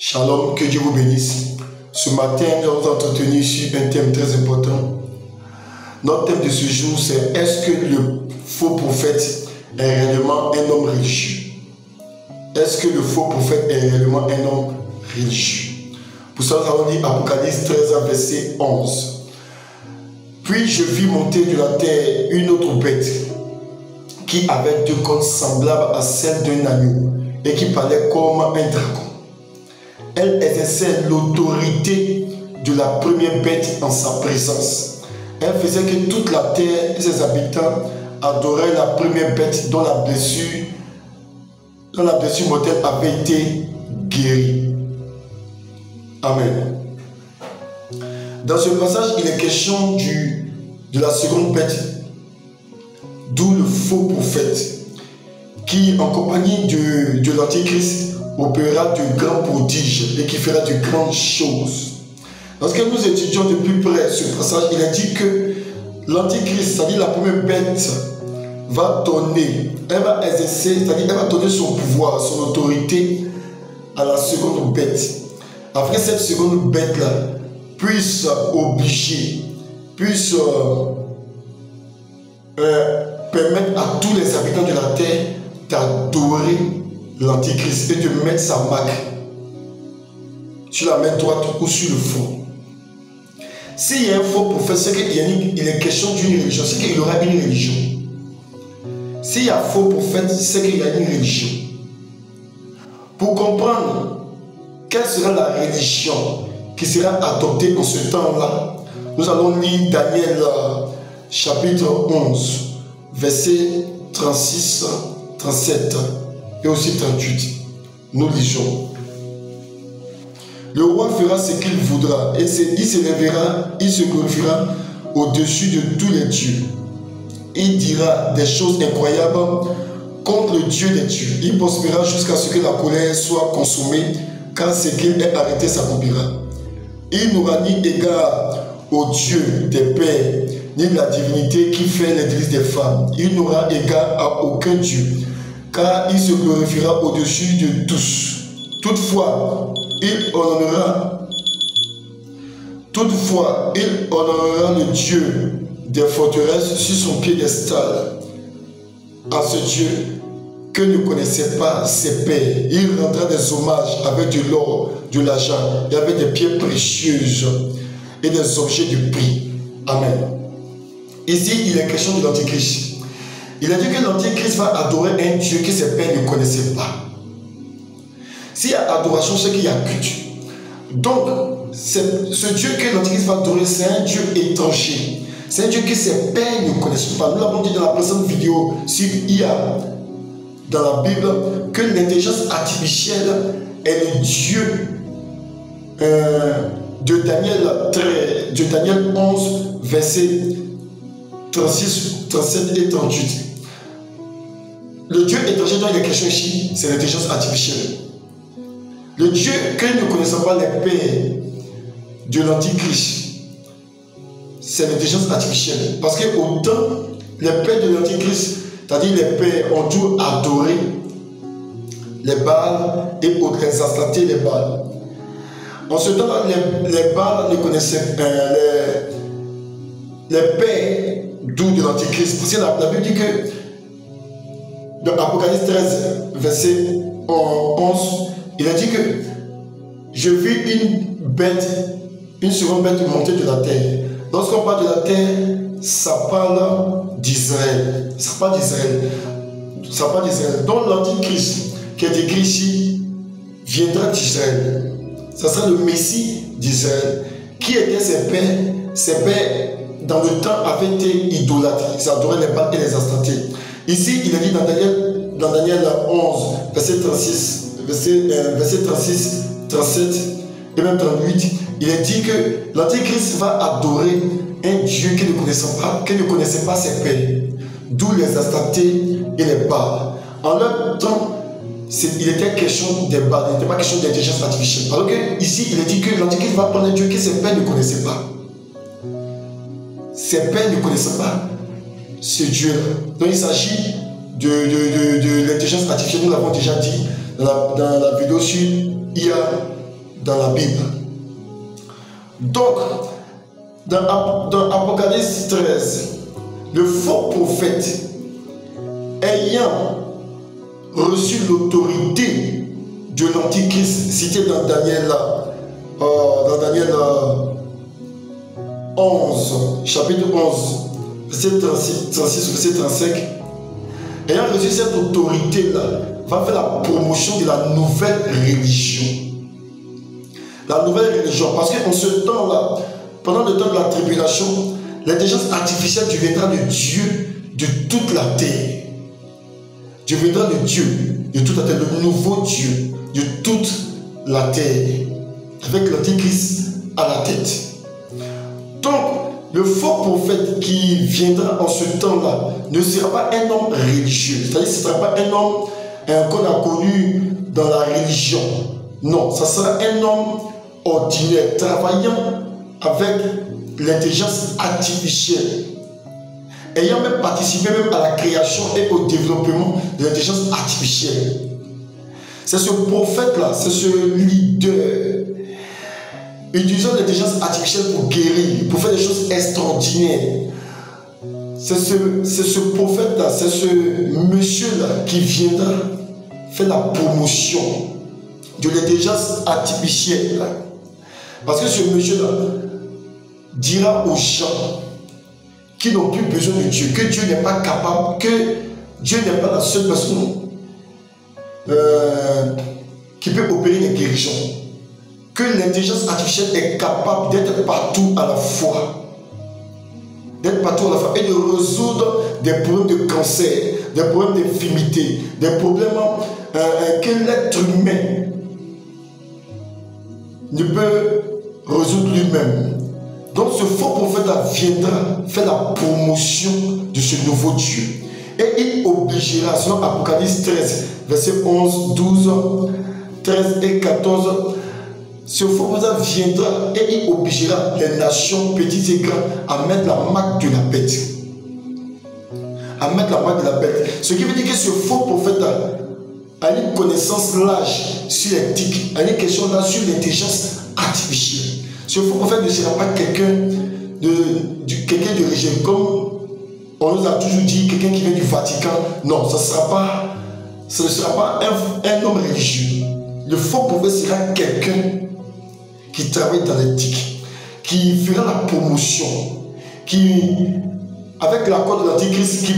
Shalom, que Dieu vous bénisse. Ce matin, nous allons nous entretenir sur un thème très important. Notre thème de ce jour, c'est: est-ce que le faux prophète est réellement un homme religieux? Est-ce que le faux prophète est réellement un homme religieux? Pour ça, nous allons lire Apocalypse 13, verset 11. Puis je vis monter de la terre une autre bête qui avait deux cornes semblables à celles d'un agneau et qui parlait comme un dragon. Elle exerçait l'autorité de la première bête en sa présence. Elle faisait que toute la terre et ses habitants adoraient la première bête dont la blessure mortelle avait été guérie. Amen. Dans ce passage, il est question de la seconde bête, d'où le faux prophète, qui en compagnie de l'Antichrist opérera de grands prodiges et qui fera de grandes choses. Lorsque nous étudions de plus près ce passage, il est dit que l'Antichrist, c'est-à-dire la première bête, va donner, elle va exercer, c'est-à-dire elle va donner son pouvoir, son autorité à la seconde bête. Après cette seconde bête-là puisse obliger, puisse permettre à tous les habitants de la terre d'adorer l'Antichrist et de mettre sa marque sur la main droite ou sur le front. S'il y a un faux prophète, c'est qu'il est question d'une religion, c'est qu'il y aura une religion. S'il y a un faux prophète, c'est qu'il y a une religion. Pour comprendre quelle sera la religion qui sera adoptée en ce temps-là, nous allons lire Daniel chapitre 11, versets 36, 37 et aussi 38. Nous lisons. Le roi fera ce qu'il voudra et il s'élèvera, il se glorifiera au-dessus de tous les dieux. Il dira des choses incroyables contre le Dieu des dieux. Il prospérera jusqu'à ce que la colère soit consumée, car ce qu'il est arrêté s'accomplira. Il n'aura ni égard au Dieu des pères, ni de la divinité qui fait les délices des femmes. Il n'aura égard à aucun Dieu, car il se glorifiera au-dessus de tous. Toutefois, il honorera le Dieu des forteresses sur son piédestal. À ce Dieu que ne connaissaient pas ses pères, il rendra des hommages avec de l'or, de l'argent et avec des pierres précieuses et des objets de prix. Amen. Ici, il est question de l'Antichrist. Il a dit que l'Antichrist va adorer un Dieu que ses pères ne connaissaient pas. S'il y a adoration, c'est qu'il y a culte. Donc, ce Dieu que l'Antichrist va adorer, c'est un Dieu étranger. C'est un Dieu que ses pères ne connaissent pas. Nous l'avons dit dans la précédente vidéo sur IA, dans la Bible, que l'intelligence artificielle est le Dieu de Daniel 11, versets 36, 37 et 38. Le Dieu étranger dont il est question ici, c'est l'intelligence artificielle. Le Dieu que nous ne connaissons pas, les pères de l'Antichrist, c'est l'intelligence artificielle. Parce que autant les pères de l'Antichrist, c'est-à-dire les pères, ont dû adorer les Baals et les Astartés, les Baals. En ce temps-là, les Baals ne connaissaient pas les pères d'où de l'Antichrist. Parce que la Bible dit que dans Apocalypse 13, verset 11, il a dit que je vis une seconde bête monter de la terre. Lorsqu'on parle de la terre, ça parle d'Israël. Ça parle d'Israël. Donc l'Antichrist qui est écrit ici viendra d'Israël. Ça sera le Messie d'Israël. Qui étaient ses pères? Ses pères, dans le temps, avaient été idolâtres. Ils adoraient les Baals et les Astartés. Ici, il est dit dans Daniel 11, verset 36, verset 36, 37 et même 38, il est dit que l'Antichrist va adorer un Dieu qu'il ne connaissait pas ses pères, d'où les Astartés et les Baals. En leur temps, il était question des Baals, il n'était pas question d'intelligence artificielle. Alors que ici, il est dit que l'Antichrist va prendre un Dieu que ses pères ne connaissaient pas. Ses pères ne connaissaient pas ce Dieu-là. Donc il s'agit de l'intelligence artificielle, nous l'avons déjà dit dans la vidéo sur IA, dans la Bible. Donc, dans Apocalypse 13, le faux prophète, ayant reçu l'autorité de l'Antichrist, cité dans Daniel 11, chapitre 11, verset 36, verset 35, ayant reçu cette autorité-là, va faire la promotion de la nouvelle religion. La nouvelle religion, parce qu'en ce temps-là, pendant le temps de la tribulation, l'intelligence artificielle deviendra le Dieu de toute la terre. Deviendra le Dieu de toute la terre, le nouveau Dieu de toute la terre, avec l'Antichrist à la tête. Donc, le faux prophète qui viendra en ce temps-là ne sera pas un homme religieux, c'est-à-dire que ce ne sera pas un homme qu'on a connu dans la religion. Non, ça sera un homme ordinaire, travaillant avec l'intelligence artificielle, ayant même participé même à la création et au développement de l'intelligence artificielle. C'est ce prophète-là, c'est ce leader, utilisant l'intelligence artificielle pour guérir, pour faire des choses extraordinaires. C'est ce prophète-là, c'est ce monsieur-là qui viendra faire la promotion de l'intelligence artificielle. Parce que ce monsieur-là dira aux gens qui n'ont plus besoin de Dieu, que Dieu n'est pas capable, que Dieu n'est pas la seule personne qui peut opérer les guérisons, que l'intelligence artificielle est capable d'être partout à la fois, et de résoudre des problèmes de cancer, des problèmes d'infirmité, des problèmes que l'être humain ne peut résoudre lui-même. Donc ce faux prophète viendra faire la promotion de ce nouveau Dieu. Et il obligera, selon Apocalypse 13, versets 11, 12, 13 et 14, ce faux prophète viendra et il obligera les nations, petites et grandes, à mettre la marque de la bête. À mettre la marque de la bête. Ce qui veut dire que ce faux prophète a une connaissance large sur l'éthique, a une question large sur l'intelligence artificielle. Ce faux prophète ne sera pas quelqu'un de religieux, comme on nous a toujours dit, quelqu'un qui vient du Vatican. Non, ce ne sera pas un homme religieux. Le faux prophète sera quelqu'un qui travaille dans l'éthique, qui fera la promotion, qui, avec l'accord de l'Antichrist, qui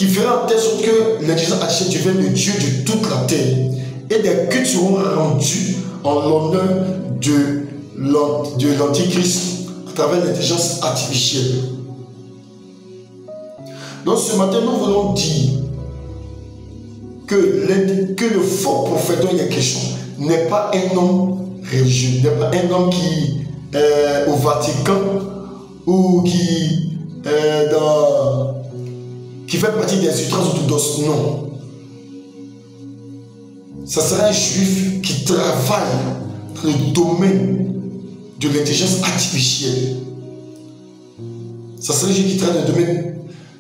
fera en telle sorte que l'intelligence artificielle devienne le Dieu de toute la terre. Et des cultes seront rendus en l'honneur de l'Antichrist à travers l'intelligence artificielle. Donc ce matin, nous voulons dire que le faux prophète dont il est question n'est pas un homme religieux, n'est pas un homme qui est au Vatican ou qui fait partie des ultra-orthodoxes. Non. Ça sera un juif qui travaille dans le domaine de l'intelligence artificielle. Ça sera un juif qui travaille dans le domaine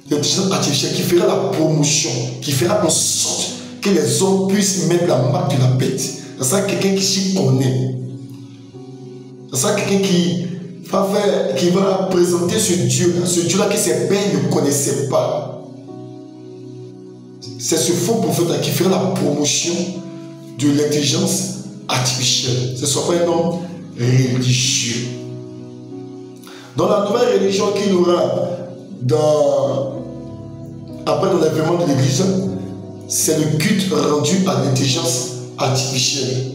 de l'intelligence artificielle, qui fera la promotion, qui fera en sorte que les hommes puissent mettre la marque de la bête. Ça sera quelqu'un qui s'y connaît. Ça sera quelqu'un qui va présenter ce Dieu-là que ses pères ne connaissaient pas. C'est ce faux prophète qui fera la promotion de l'intelligence artificielle. Ce ne sera pas un homme religieux. Dans la nouvelle religion qu'il aura après l'enlèvement de l'Église, c'est le culte rendu à l'intelligence artificielle.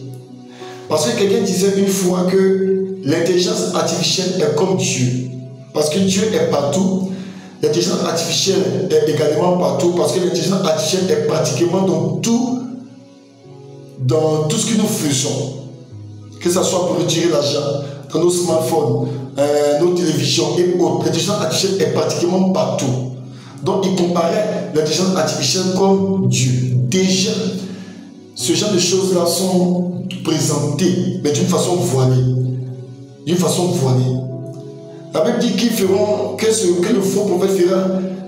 Parce que quelqu'un disait une fois que l'intelligence artificielle est comme Dieu. Parce que Dieu est partout, l'intelligence artificielle est également partout, parce que l'intelligence artificielle est pratiquement dans tout ce que nous faisons. Que ce soit pour retirer l'argent, dans nos smartphones, nos télévisions et autres. L'intelligence artificielle est pratiquement partout. Donc il comparait l'intelligence artificielle comme Dieu. Déjà, ce genre de choses-là sont présentées, mais d'une façon voilée. D'une façon voilée. La Bible dit que le faux prophète fera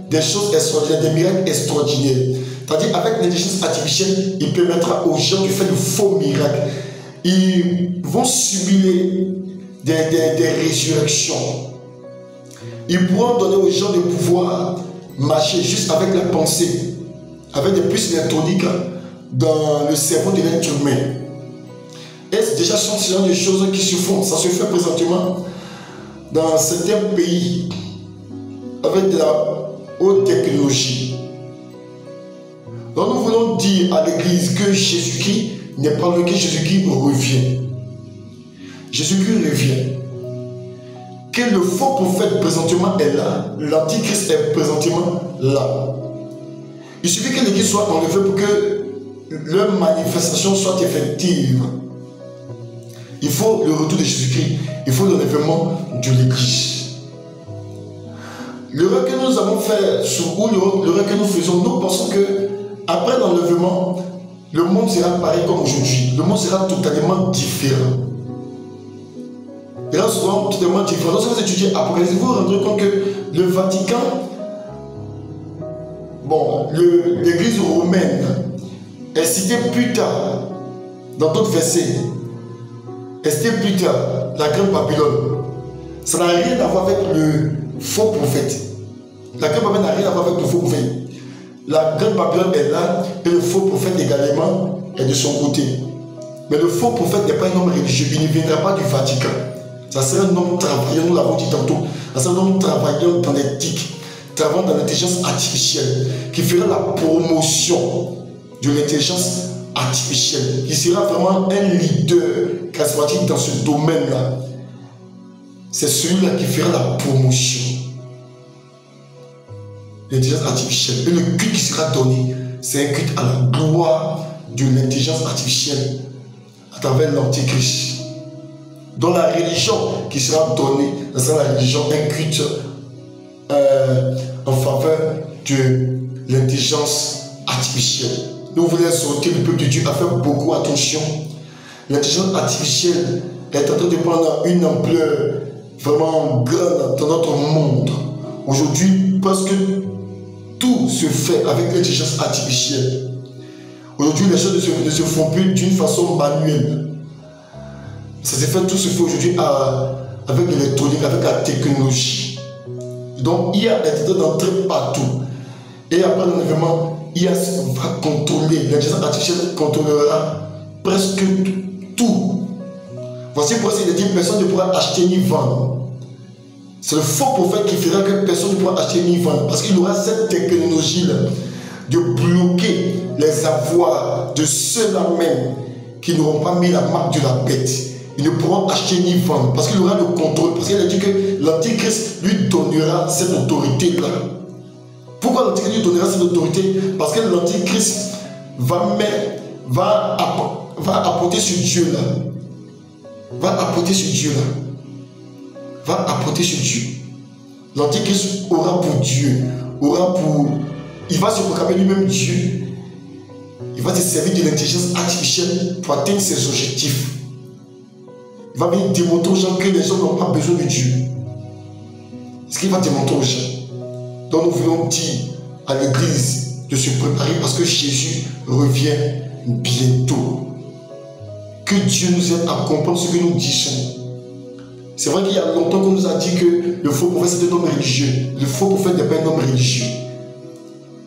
des choses extraordinaires, des miracles extraordinaires. C'est-à-dire, avec l'intelligence artificielle, il permettra aux gens de faire de faux miracles. Ils vont subir des résurrections. Ils pourront donner aux gens de pouvoir marcher juste avec la pensée, avec des puces électroniques dans le cerveau de l'être humain. Et déjà, ce sont ce genre de choses qui se font. Ça se fait présentement dans certains pays avec de la haute technologie. Donc nous voulons dire à l'Église que Jésus-Christ n'est pas le que Jésus-Christ revient. Jésus-Christ revient. Que le faux prophète présentement est là, l'antichrist est présentement là. Il suffit que l'Église soit enlevée pour que leur manifestation soit effective. Il faut le retour de Jésus-Christ, il faut l'enlèvement de l'Église. L'erreur que nous avons fait, ou l'erreur que nous faisons, nous pensons que après l'enlèvement, le monde sera pareil comme aujourd'hui. Le monde sera totalement différent. Et là, souvent, totalement différent. Lorsque vous étudiez Apocalypse, vous vous rendrez compte que le Vatican, bon, l'église romaine est citée plus tard, dans d'autres versets, est citée plus tard, la grande Babylone. Ça n'a rien à voir avec le faux prophète. La grande Babylone n'a rien à voir avec le faux prophète. La grande Babylone est là et le faux prophète également est de son côté. Mais le faux prophète n'est pas un homme religieux, il ne viendra pas du Vatican. Ça sera un homme travaillant, nous l'avons dit tantôt, ça sera un homme travaillant dans l'éthique, travaillant dans l'intelligence artificielle, qui fera la promotion de l'intelligence artificielle, qui sera vraiment un leader charismatique dans ce domaine-là. C'est celui-là qui fera la promotion. L'intelligence artificielle. Et le culte qui sera donné, c'est un culte à la gloire de l'intelligence artificielle à travers l'antichrist. Dans la religion qui sera donnée, c'est la religion, un culte en faveur de l'intelligence artificielle. Nous voulons sortir le peuple de Dieu à faire beaucoup attention. L'intelligence artificielle est en train de prendre une ampleur vraiment grande dans notre monde. Aujourd'hui, parce que tout se fait avec l'intelligence artificielle. Aujourd'hui, les choses ne se font plus d'une façon manuelle. Tout se fait aujourd'hui avec l'électronique, avec la technologie. Donc, IA est en train d'entrer partout. Et après l'enlèvement, IA va contrôler, l'intelligence artificielle contrôlera presque tout. Voici pourquoi il est dit personne ne pourra acheter ni vendre. C'est le faux prophète qui fera que personne ne pourra acheter ni vendre. Parce qu'il aura cette technologie-là de bloquer les avoirs de ceux-là même qui n'auront pas mis la marque de la bête. Ils ne pourront acheter ni vendre. Parce qu'il aura le contrôle. Parce qu'il a dit que l'antichrist lui donnera cette autorité-là. Pourquoi l'antichrist lui donnera cette autorité? Parce que l'antichrist va apporter ce Dieu-là. Va apporter ce Dieu-là. Va apporter ce Dieu. L'antichrist aura pour Dieu, il va se proclamer lui-même Dieu. Il va se servir de l'intelligence artificielle pour atteindre ses objectifs. Il va venir démontrer aux gens que les gens n'ont pas besoin de Dieu. Ce qu'il va démontrer aux gens. Donc nous voulons dire à l'Église de se préparer parce que Jésus revient bientôt. Que Dieu nous aide à comprendre ce que nous disons. C'est vrai qu'il y a longtemps qu'on nous a dit que le faux prophète c'est un homme religieux. Le faux prophète n'est pas un homme religieux.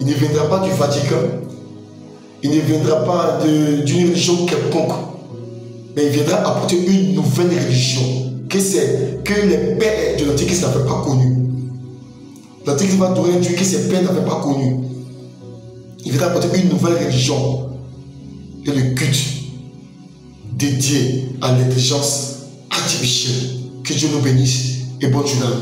Il ne viendra pas du Vatican. Il ne viendra pas d'une religion quelconque. Mais il viendra apporter une nouvelle religion. Que les pères de l'Antichrist n'avaient pas connue. L'Antichrist va donner un Dieu que ses pères n'avaient pas connu. Il viendra apporter une nouvelle religion. Et le culte dédié à l'intelligence artificielle. Que Dieu nous bénisse et bonne journée.